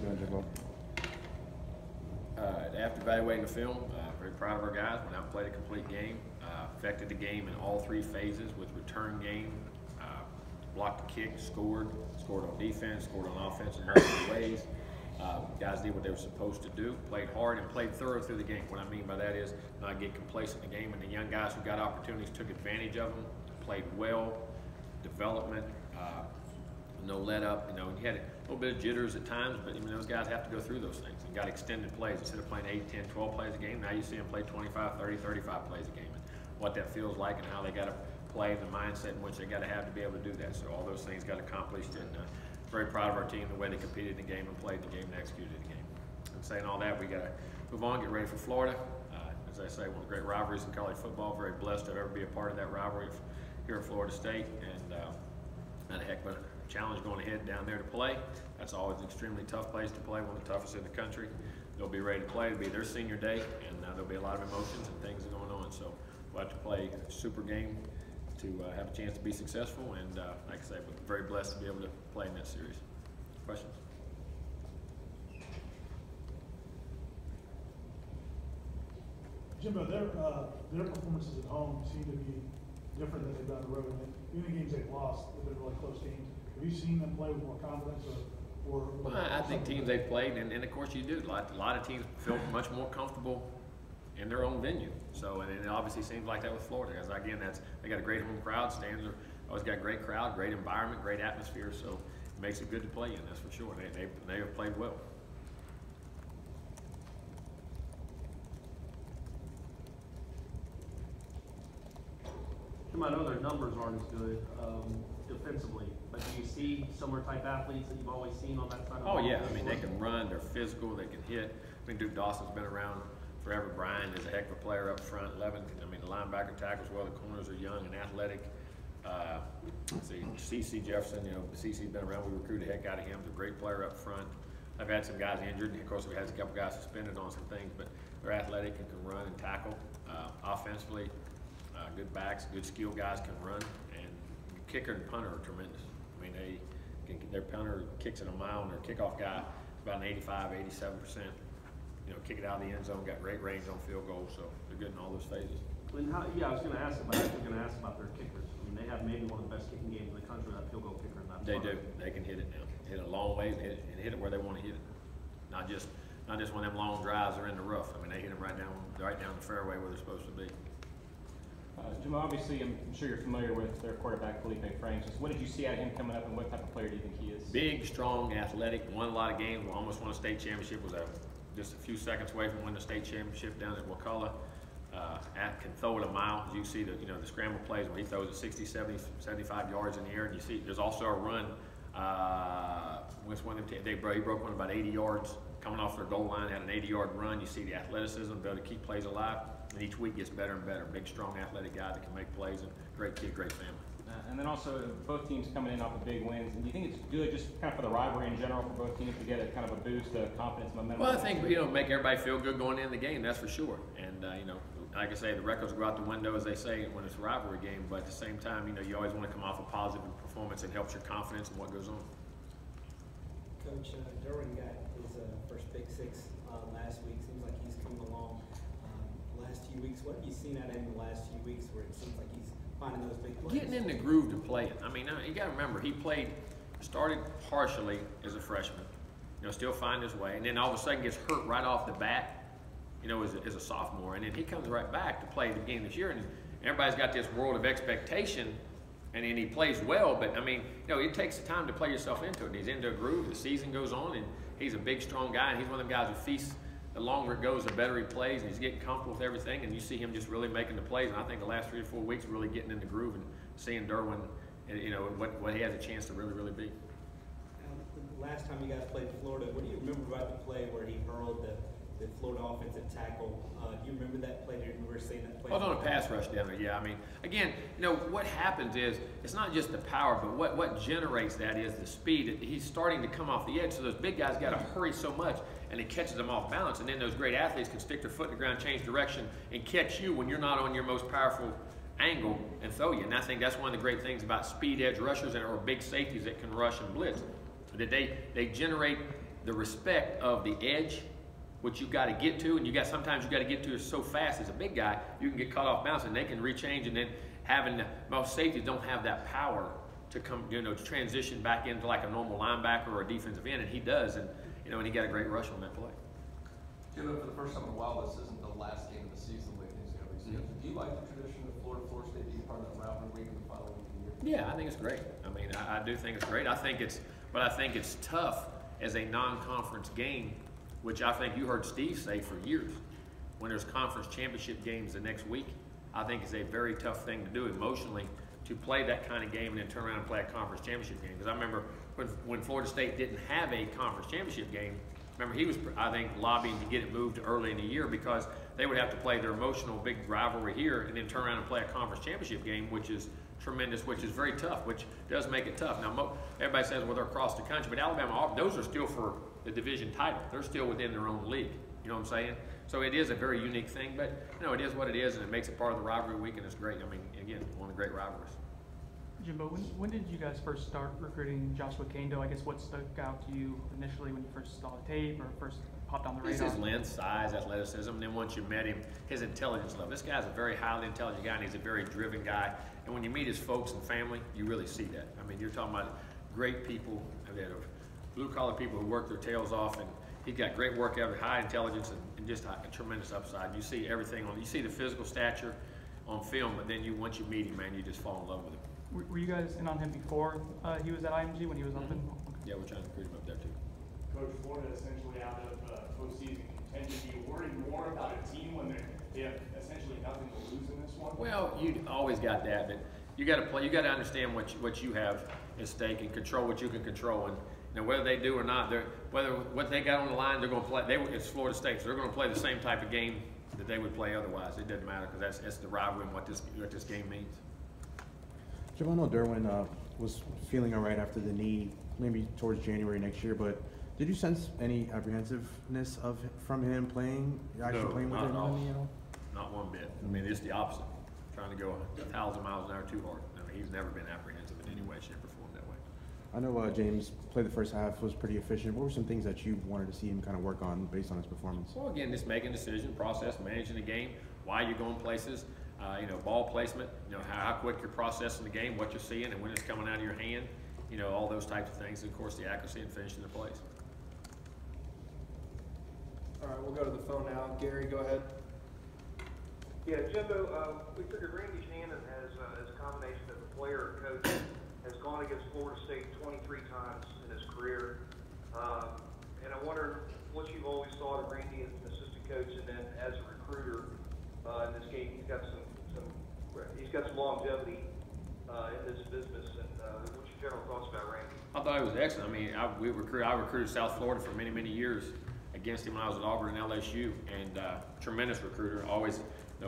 doing, Jimbo? After evaluating the film, very proud of our guys. Went out and played a complete game. Affected the game in all three phases with return game, blocked the kick, scored on defense, scored on offense in multiple ways. Guys did what they were supposed to do, played hard and played thorough through the game. What I mean by that is not get complacent in the game, and the young guys who got opportunities took advantage of them, played well, development, no let up. You know, you had a little bit of jitters at times, but those guys have to go through those things. You got extended plays. Instead of playing 8, 10, 12 plays a game, now you see them play 25, 30, 35 plays a game. And what that feels like and how they got to play, the mindset in which they got to be able to do that. So all those things got accomplished, and very proud of our team, the way they competed in the game and played the game and executed the game. And saying all that, we got to move on, get ready for Florida. As I say, one of the great rivalries in college football. Very blessed to ever be a part of that rivalry here at Florida State, and not a heck of a challenge going ahead down there to play. That's always an extremely tough place to play, one of the toughest in the country. They'll be ready to play. It'll be their senior day, and there'll be a lot of emotions and things going on. So we'll have to play a super game to have a chance to be successful, and like I say, we're very blessed to be able to play in that series. Questions? Jimbo, their performances at home seem to be different than they've done on the road. Even the games they've lost, they've been really close games. Have you seen them play with more confidence, or well, I think teams they've played, and of course you do. A lot of teams feel much more comfortable in their own venue. So, and it obviously seems like that with Florida. Because again, they got a great home crowd. Stands are always got a great crowd, great environment, great atmosphere. So it makes it good to play in. That's for sure. They have played well. I know their numbers aren't as good defensively, but do you see similar type athletes that you've always seen on that side of the ball? Oh yeah, I mean they can run, they're physical, they can hit. I mean Duke Dawson's been around forever. Brian is a heck of a player up front. Levin, I mean the linebacker tackles well. The corners are young and athletic. Let's see, C.C. Jefferson, C.C.'s been around. We recruited the heck out of him. He's a great player up front. I've had some guys injured. Of course, we had a couple guys suspended on some things, but they're athletic and can run and tackle. Offensively, good backs, good skill guys can run, and kicker and punter are tremendous. I mean, their punter kicks it a mile, and their kickoff guy is about an 85, 87%. Kick it out of the end zone, got great range on field goals, so they're good in all those phases. And I was going to ask about their kickers. I mean, they have maybe one of the best kicking games in the country. That field goal kicker. They do. They can hit it now. Hit it a long way and hit it where they want to hit it. Not just when them long drives are in the rough. I mean, they hit them right down the fairway where they're supposed to be. Jim, obviously, I'm sure you're familiar with their quarterback, Felipe Franks. What did you see out of him coming up, and what type of player do you think he is? Big, strong, athletic, won a lot of games, almost won a state championship, was just a few seconds away from winning the state championship down at Wakulla. Can throw it a mile. As you see the scramble plays where he throws it 60, 70, 75 yards in the air, and you see there's also a run. He broke one about 80 yards coming off their goal line, had an 80-yard run. You see the athleticism, be able to keep plays alive. And each week gets better and better. Big, strong, athletic guy that can make plays, and great kid, great family. And then also both teams coming in off of big wins. And do you think it's good just kind of for the rivalry in general for both teams to get a kind of a boost of confidence, momentum? Well, I think make everybody feel good going in the game. That's for sure. And like I say, the records go out the window, as they say, when it's a rivalry game. But at the same time, you always want to come off a positive performance. It helps your confidence in what goes on. Coach, Derwin got his first pick six last week. Seems like he's coming along. Last few weeks, what have you seen out of him in the last few weeks where it seems like he's finding those big plays? Getting in the groove to play it. I mean, you got to remember, he started partially as a freshman, still finding his way, and then all of a sudden gets hurt right off the bat, as a sophomore, and then he comes right back to play the game this year, and everybody's got this world of expectation, and then he plays well, but I mean, it takes the time to play yourself into it, and he's into a groove, the season goes on, and he's a big, strong guy, and he's one of them guys who feasts. The longer it goes, the better he plays, and he's getting comfortable with everything, and you see him just really making the plays. And I think the last 3 or 4 weeks, really getting in the groove and seeing Derwin, what he has a chance to really, really be. The last time you guys played Florida, what do you remember about the play where he hurled the Florida offensive tackle? Do you remember that play? Do you remember seeing that play? Well, on a pass rush down there, yeah. I mean, again, what happens is it's not just the power, but what generates that is the speed. He's starting to come off the edge, so those big guys got to hurry so much, and it catches them off balance. And then those great athletes can stick their foot in the ground, change direction, and catch you when you're not on your most powerful angle and throw you. And I think that's one of the great things about speed edge rushers or big safeties that can rush and blitz. That they generate the respect of the edge, which you got to get to, and sometimes you got to get to it so fast as a big guy, you can get caught off balance, and they can rechange, and then most safeties don't have that power to come, to transition back into like a normal linebacker or a defensive end, and he does, and he got a great rush on that play. Jimbo, for the first time in a while, this isn't the last game of the season the way things are going to be scheduled. Do you like the tradition of Florida State being part of that rivalry week and the final week of the year? Yeah, I think it's great. I mean, I do think it's great. I think it's tough as a non-conference game, which I think you heard Steve say for years. When there's conference championship games the next week, I think it's a very tough thing to do emotionally, to play that kind of game and then turn around and play a conference championship game. Because I remember when Florida State didn't have a conference championship game, remember he was, I think, lobbying to get it moved to early in the year because they would have to play their emotional big rivalry here and then turn around and play a conference championship game, which is tremendous, which is very tough, which does make it tough. Now, everybody says, well, they're across the country, but Alabama, those are still for the division title. They're still within their own league. You know what I'm saying? So it is a very unique thing, but it is what it is, and it makes it part of the rivalry week, and it's great. I mean, again, one of the great rivalries. Jimbo, when did you guys first start recruiting Joshua Kando? I guess what stuck out to you initially when you first saw the tape or first popped on the radar? It's his length, size, athleticism, and then once you met him, his intelligence level. This guy's a very highly intelligent guy, and he's a very driven guy. And when you meet his folks and family, you really see that. I mean, you're talking about great people, blue-collar people who work their tails off, and he's got great work ethic, high intelligence, and just a tremendous upside. You see everything you see the physical stature on film, but then once you meet him, man, you just fall in love with him. Were you guys in on him before he was at IMG when he was up in? Yeah, we're trying to recruit him up there too. Coach, Florida essentially out of postseason contention. Do you worry more about a team when they have essentially nothing to lose in this one? Well, you always got that, but you got to play. You got to understand what you have at stake and control what you can control. And whether they do or not, whether what they got on the line, they're going to play. It's Florida State, so they're going to play the same type of game that they would play otherwise. It doesn't matter because that's the rivalry and what this game means. Jim, I know Derwin was feeling all right after the knee, maybe towards January next year, but did you sense any apprehensiveness from him playing with it on the knee at all? Not one bit. I mean, it's the opposite. Trying to go 1,000 miles an hour too hard. I mean, he's never been apprehensive in any way, shape, or form that way. I know James played the first half, was pretty efficient. What were some things that you wanted to see him kind of work on based on his performance? Well, again, just making decision process, managing the game, why you're going places. Ball placement, how quick you're processing the game, what you're seeing, and when it's coming out of your hand, all those types of things. And of course, the accuracy and finishing the plays. All right, we'll go to the phone now. Gary, go ahead. Yeah, Jimbo, we figured Randy Shannon as a combination of a player and coach has gone against Florida State 23 times in his career. And I wonder what you've always thought of Randy as an assistant coach and then as a recruiter in this game. He's got some longevity in this business. And what's your general thoughts about Randy? I thought he was excellent. I mean, I recruited South Florida for many, many years against him when I was at Auburn and LSU, and tremendous recruiter. Always,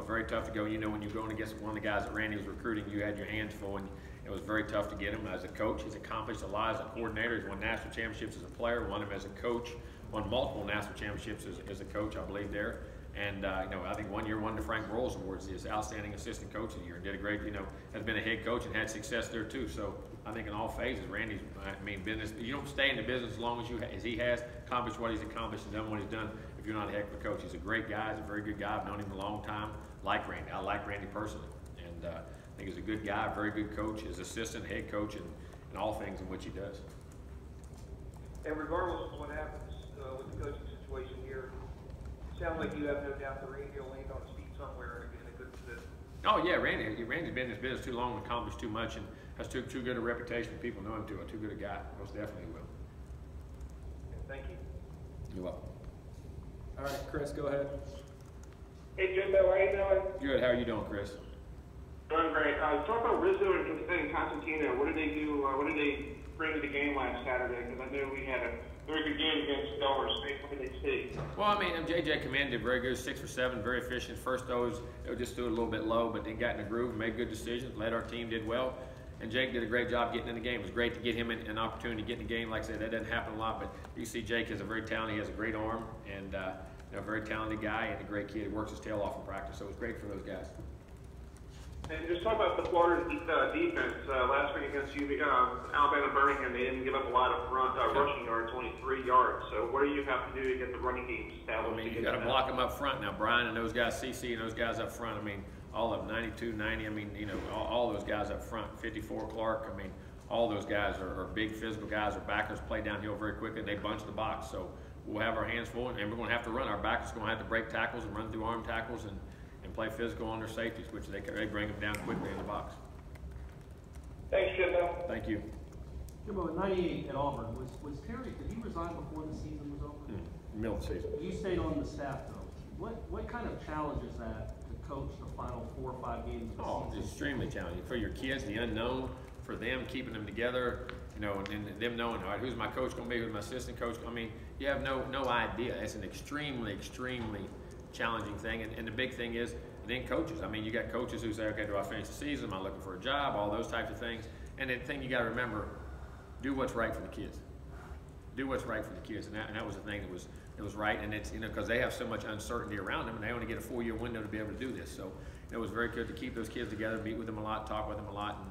very tough to go. When you're going against one of the guys that Randy was recruiting, you had your hands full, and it was very tough to get him. As a coach, he's accomplished a lot as a coordinator. He's won national championships as a player, won them as a coach, won multiple national championships as a coach, I believe, there. And, I think one year won the Frank Broyles Awards, his outstanding assistant coach of the year, and did a great, has been a head coach and had success there too. So I think in all phases, Randy's, business, you don't stay in the business as long as he has accomplished what he's accomplished and done what he's done if you're not a heck of a coach. He's a great guy. He's a very good guy. I've known him a long time. Like Randy. I like Randy personally. And I think he's a good guy, a very good coach, his assistant, head coach, and all things in which he does. And regardless of what happens with the coaching situation here, sounds like you have no doubt that Randy will land on his feet somewhere in a good position. Oh yeah, Randy's been in this business too long and accomplished too much and has too good a reputation. People know him too good a guy. Most definitely will. Thank you. You're welcome. All right, Chris, go ahead. Hey Jimbo, how you doing? Good. How are you doing, Chris? Doing great. Talk about Rizzo and Constantino. What did they do? What did they bring to the game last Saturday? Because I know we had a very good game against Delaware State. What did they see? Well, J.J. Command did very good, 6 for 7, very efficient. First those, they just threw it a little bit low, but they got in the groove, made good decisions, led our team, did well. And Jake did a great job getting in the game. It was great to get him an opportunity to get in the game. Like I said, that doesn't happen a lot, but you see Jake is a very talented, he has a great arm, and a very talented guy and a great kid. He works his tail off in practice, so it was great for those guys. And just talk about the Florida defense. Last week against Alabama Birmingham, they didn't give up a lot of rushing yards, only 3 yards. So what do you have to do to get the running game established? I mean, you got to block them up front now. Brian and those guys, CC and those guys up front. I mean, all of them, 92, 90. I mean, you know, all those guys up front. 54 Clark. I mean, all those guys are big physical guys. Our backers play downhill very quickly. They bunch the box. So we'll have our hands full, and we're going to have to run. Our backers are going to have to break tackles and run through arm tackles and play physical on their safeties, which they bring them down quickly in the box. Thanks, Jimbo. Thank you. Jimbo, in '98 at Auburn, was Terry, did he resign before the season was over? Middle of the season. You stayed on the staff though. What kind of challenge is that to coach the final 4 or 5 games of the season? It's extremely challenging for your kids, the unknown, for them keeping them together, you know, and them knowing, all right, who's my coach going to be, who's my assistant coach. I mean, you have no idea. It's an extremely challenging thing, and the big thing is then coaches. I mean, you got coaches who say, okay, do I finish the season? Am I looking for a job? All those types of things. And the thing you got to remember, do what's right for the kids. Do what's right for the kids, and that was the thing that was right. And it's, you know, because they have so much uncertainty around them, and they only get a 4-year window to be able to do this. So it was very good to keep those kids together, meet with them a lot, talk with them a lot,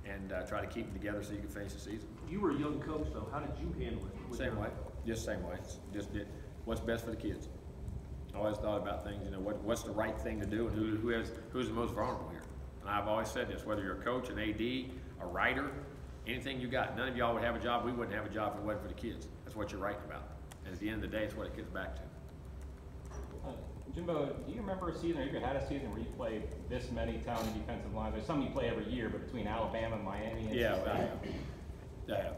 and try to keep them together so you can finish the season. You were a young coach though. How did you handle it? Same way, just same way. Just did what's best for the kids. I always thought about things, you know, what's the right thing to do, and who's the most vulnerable here. And I've always said this, whether you're a coach, an AD, a writer, anything you got, none of y'all would have a job. We wouldn't have a job if it wasn't for the kids. That's what you're writing about. And at the end of the day, it's what it gets back to. Jimbo, do you remember a season, or you had a season where you played this many talented defensive lines? There's some you play every year, but between Alabama and Miami, it's Yeah, I have.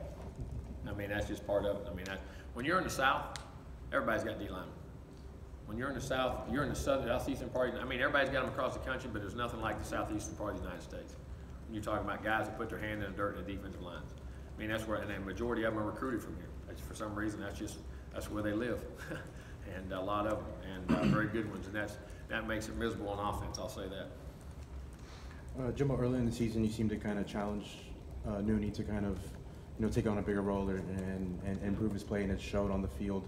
I mean, that's just part of it. I mean, when you're in the South, everybody's got D linemen. When you're in the South, you're in the southeastern part. I mean, everybody's got them across the country, but there's nothing like the southeastern part of the United States. When you're talking about guys that put their hand in the dirt in the defensive lines. I mean, that's where, and the majority of them are recruited from here. For some reason, that's where they live. And a lot of them, and very good ones, and that makes it miserable on offense, I'll say that. Jimbo, early in the season, you seemed to kind of challenge Nooney to kind of, you know, take on a bigger role and improve his play, and it showed on the field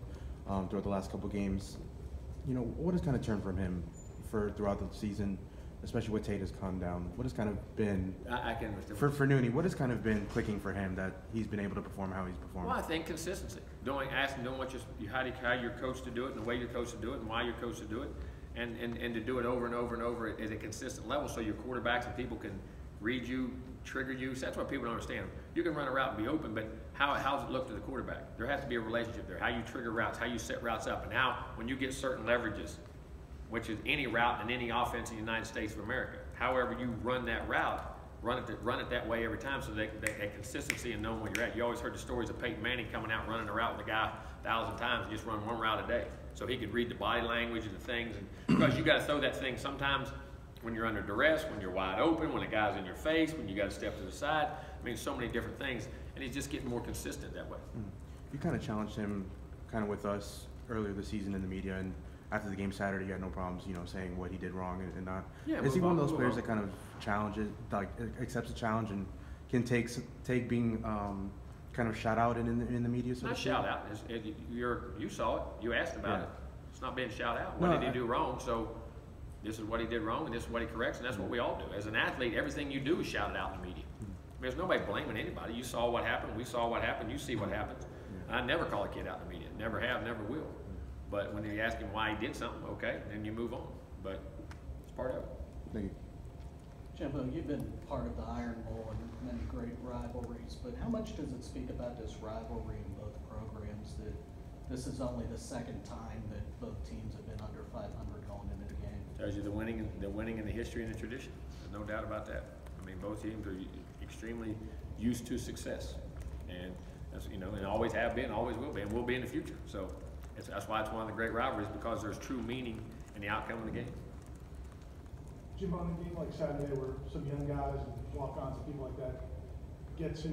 throughout the last couple games. You know, what has kind of turned from him throughout the season, especially with Tate has come down? What has kind of been for Nooney? What has kind of been clicking for him that he's been able to perform how he's performed? Well, I think consistency. Doing what how you're coached to do it, and the way you're coached to do it, and why you're coached to do it, and to do it over and over and over at a consistent level, so your quarterbacks and people can read you, trigger you. So that's what people don't understand. You can run a route and be open, but how does it look to the quarterback? There has to be a relationship there. How you trigger routes, how you set routes up, and how when you get certain leverages, which is any route in any offense in the United States of America. However you run that route, run it that way every time, so that consistency and knowing where you're at. You always heard the stories of Peyton Manning coming out running a route with a guy 1,000 times and just run one route a day, so he could read the body language and the things. And because you got to throw that thing sometimes when you're under duress, when you're wide open, when a guy's in your face, when you got to step to the side. I mean, so many different things, and he's just getting more consistent that way. You kind of challenged him kind of with us earlier this season in the media, and after the game Saturday, you had no problems, you know, saying what he did wrong and not. Yeah, is he one of those players that kind of challenges, like accepts a challenge and can take being kind of shout out in the media? So not shout out. You saw it. You asked about it. It's not being shout out. What did he do wrong? So this is what he did wrong, and this is what he corrects, and that's what we all do. As an athlete, everything you do is shouted out in the media. I mean, there's nobody blaming anybody. You saw what happened. We saw what happened. You see what happens. I never call a kid out in the media. Never have. Never will. But when you ask him why he did something, okay, then you move on. But it's part of it. Thank you. Jimbo, you've been part of the Iron Bowl and many great rivalries, but how much does it speak about this rivalry in both programs that this is only the second time that both teams have been under 500 going into the game? Tells you the winning and the history and the tradition. There's no doubt about that. I mean, both teams are extremely used to success, and that's, you know, and always have been, always will be, and will be in the future. So that's why it's one of the great rivalries, because there's true meaning in the outcome of the game. Jimbo, in a game like Saturday where some young guys and walk-ons and people like that get to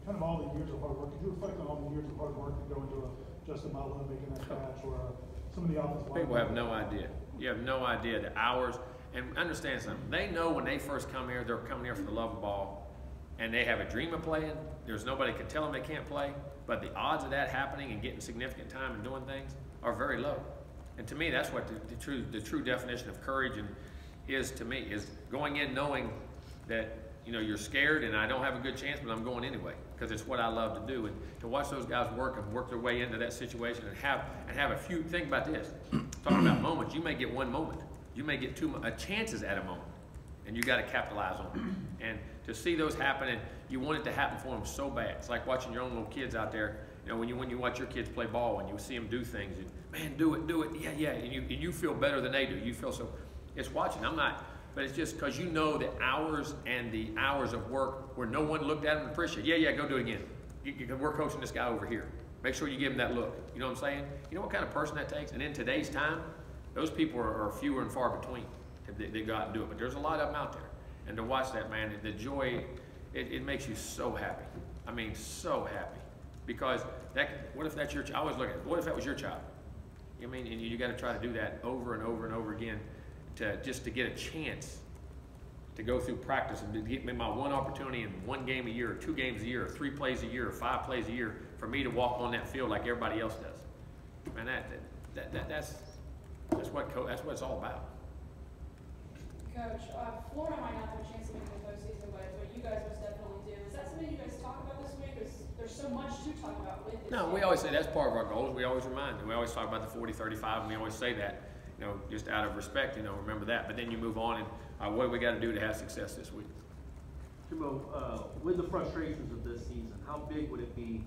kind of all the years of hard work, could you reflect on all the years of hard work that go into Justin Butler making that catch, or some of the offensive line? People have no idea. You have no idea the hours. And understand something. They know when they first come here, they're coming here for the love of ball, and they have a dream of playing. There's nobody can tell them they can't play. But the odds of that happening and getting significant time and doing things are very low. And to me, that's what the true definition of courage is to me, is going in knowing that, you know, you're scared and I don't have a good chance, but I'm going anyway, because it's what I love to do. And to watch those guys work and work their way into that situation and have a few, think about this, talking about moments, you may get one moment, you may get two chances at a moment, and you got to capitalize on them. And to see those happen, and you want it to happen for them so bad. It's like watching your own little kids out there. You know, when you watch your kids play ball and you see them do things, and, man, do it, yeah, and you feel better than they do. You feel so. It's watching. But it's just because you know the hours and the hours of work where no one looked at them and appreciated. Yeah, go do it again. We're coaching this guy over here. Make sure you give him that look. You know what I'm saying? You know what kind of person that takes? And in today's time, those people are fewer and far between. They go out and do it. But there's a lot of them out there. And to watch that, man, the joy, it makes you so happy. I mean, so happy. Because what if that's your child? I always look at it. What if that was your child? I mean, and you got to try to do that over and over and over again just to get a chance to go through practice and to get me my one opportunity in one game a year, or 2 games a year, or 3 plays a year, or 5 plays a year for me to walk on that field like everybody else does. Man, that's what it's all about. Coach, Florida might not have a chance to make the postseason, but you guys most definitely do. Is that something you guys talk about this week? There's so much to talk about with this. No, we always say that's part of our goals. We always remind them. We always talk about the 40-35, and we always say that, you know, just out of respect, you know, remember that. But then you move on, and what do we got to do to have success this week? Jimbo, with the frustrations of this season, how big would it be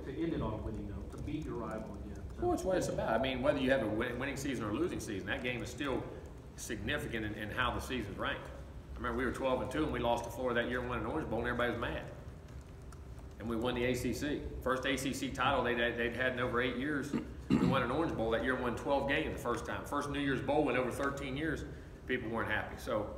to end it on a winning note, to beat your rival again? Well, it's what it's about. I mean, whether you have a winning season or a losing season, that game is still significant in how the season's ranked. I remember we were 12-2 and we lost to Florida that year and won an Orange Bowl and everybody was mad. And we won the ACC. First ACC title they'd had in over 8 years. We won an Orange Bowl that year and won 12 games the first time. First New Year's Bowl in over 13 years, people weren't happy. So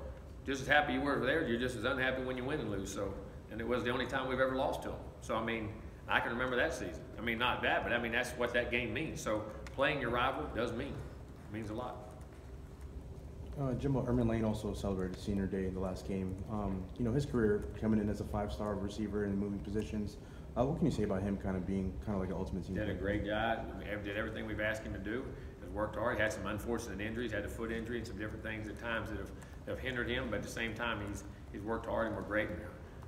just as happy you were there, you're just as unhappy when you win and lose. So, and it was the only time we've ever lost to them. So, I mean, I can remember that season. I mean, not bad, but I mean, that's what that game means. So playing your rival does mean. It means a lot. Jimbo, Ermin Lane also celebrated Senior Day in the last game. You know, his career coming in as a 5-star receiver and moving positions. What can you say about him kind of being kind of like an ultimate team? Did a great job. Did everything we've asked him to do. Has worked hard. He had some unfortunate injuries. Had a foot injury and some different things at times that have hindered him. But at the same time, he's worked hard and we're great. And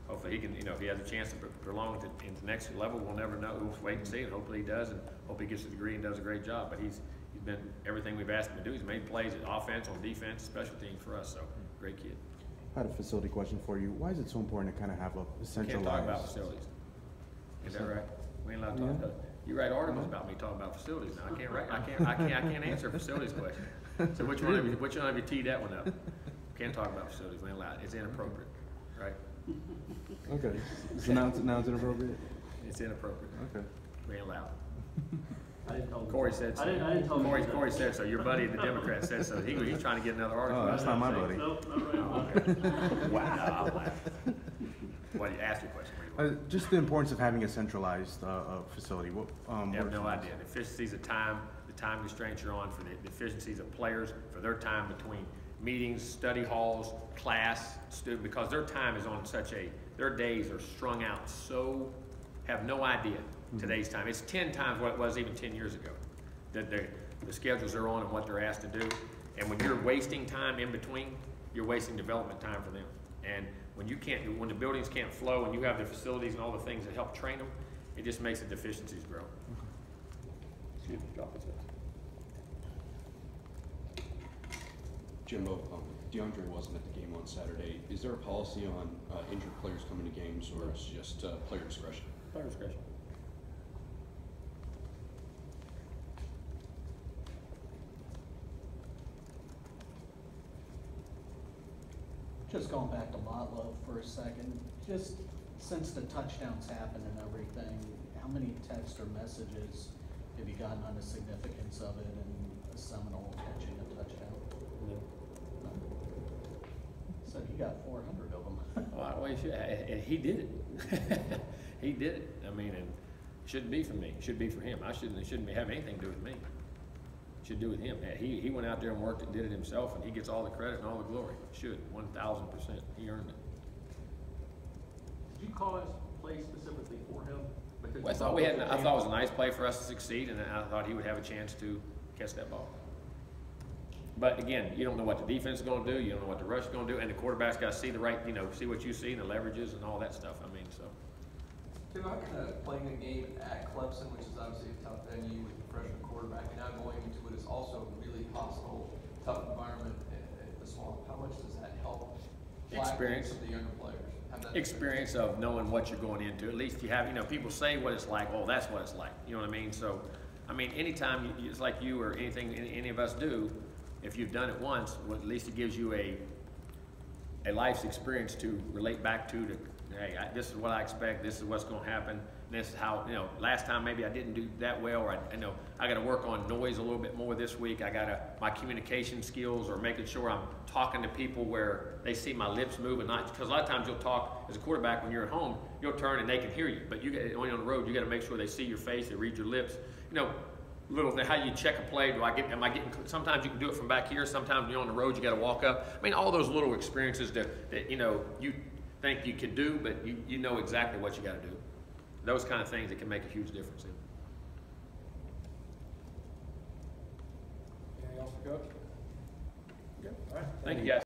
hopefully he can, you know, if he has a chance to prolong it into the next level, we'll never know. We'll wait and see. And hopefully he does. And hope he gets the degree and does a great job. But he's been everything we've asked him to do. He's made plays at offense, on defense, special teams for us. So great kid. I had a facility question for you. Why is it so important to kind of have a centralized? Can't talk about facilities. Is that right? We ain't allowed to talk about it. You write articles about me talking about facilities. Now I can't answer a facilities question. So which one of you teed that one up? Can't talk about facilities. We ain't allowed. It's inappropriate, right? Okay. So now it's inappropriate. It's inappropriate. Okay. We ain't allowed. I didn't tell him. Corey said so. I didn't tell him. Corey said so. Your buddy, the Democrat, said so. He's trying to get another article. Oh, that's not my buddy. Nope, not right. Oh, okay. Wow. What, you asked your question? Just the importance of having a centralized facility. What, I have no idea. The efficiencies of time, the time constraints you're on for the efficiencies of players, for their time between meetings, study halls, class, student, because their time is on their days are strung out so, have no idea today's time. It's 10 times what it was even 10 years ago. The schedules they're on and what they're asked to do. And when you're wasting time in between, you're wasting development time for them. And when the buildings can't flow and you have the facilities and all the things that help train them, it just makes the deficiencies grow. Excuse me, drop it. Jimbo, DeAndre wasn't at the game on Saturday. Is there a policy on injured players coming to games, or is it just player discretion? Player discretion. Just going back to Motlow for a second, just since the touchdowns happened and everything, how many texts or messages have you gotten on the significance of it and a Seminole catching a touchdown? No. So you got 400 of them. Well, and he did it. He did it. I mean, and it shouldn't be for me. It should be for him. It shouldn't have anything to do with me. It should do with him. He went out there and worked and did it himself, and he gets all the credit and all the glory. Should 1,000%. He earned it. Did you call his play specifically for him? Because Well, I thought it was a nice play for us to succeed, and I thought he would have a chance to catch that ball. But again, you don't know what the defense is going to do. You don't know what the rush is going to do, and the quarterback's got to see the right, see what you see and the leverages and all that stuff. I mean, so. Tim, how can playing a game at Clemson, which is obviously a tough venue with a freshman quarterback, and now going into it is also a really hostile, tough environment at the Swamp. How much does that help Experience. some of the younger players? Have that Experience of knowing what you're going into. At least you have, people say what it's like. Oh, that's what it's like. You know what I mean? So, I mean, anytime it's like you or anything any of us do, if you've done it once, well, at least it gives you a life's experience to relate back to. Hey, this is what I expect. This is what's going to happen. This is how, last time maybe I didn't do that well, or I got to work on noise a little bit more this week. I got to, my communication skills, or making sure I'm talking to people where they see my lips move and not, because a lot of times you'll talk as a quarterback when you're at home, you'll turn and they can hear you. But when you're on the road, you got to make sure they see your face, they read your lips. Little thing, how you check a play, am I getting, sometimes you can do it from back here, sometimes when you're on the road, you got to walk up. I mean, all those little experiences that you think you could do, but you know exactly what you got to do. Those kind of things that can make a huge difference. Anything else for Coach? Good. All right. Thank you, guys.